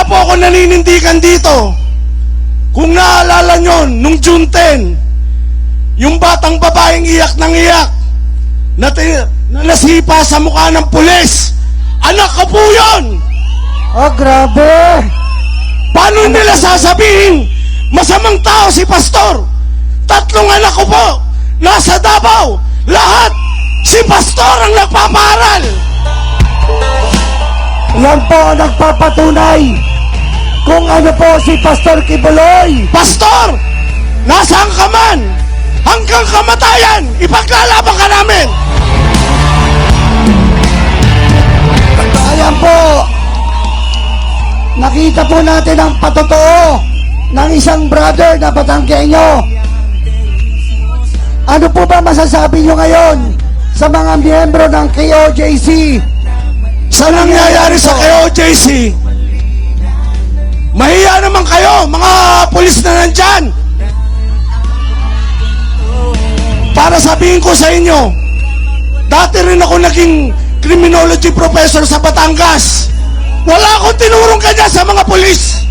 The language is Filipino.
po ako naninindigan dito. Kung naalala nyo, nung June 10, yung batang babaeng iyak ng iyak, na nasipa sa mukha ng pulis, anak ko po yun! Oh, grabe! Paano nila sasabihin, masamang tao si Pastor? 3 anak ko po, nasa Davao, lahat, si Pastor ang nagpaparal! Yan po ang nagpapatunay kung ano po si Pastor Kibuloy. Pastor, nasaan ka man? Hanggang kamatayan, ipaglalaban ka namin! Ayan po, nakita po natin ang patotoo ng isang brother na Batanggenyo. Ano po ba masasabi nyo ngayon sa mga miyembro ng KOJC? Sa nangyayari sa KOJC, mahiya naman kayo, mga pulis na nandyan. Para sabihin ko sa inyo, dati rin ako naging criminology professor sa Batangas. Wala akong tinurong kanya sa mga pulis.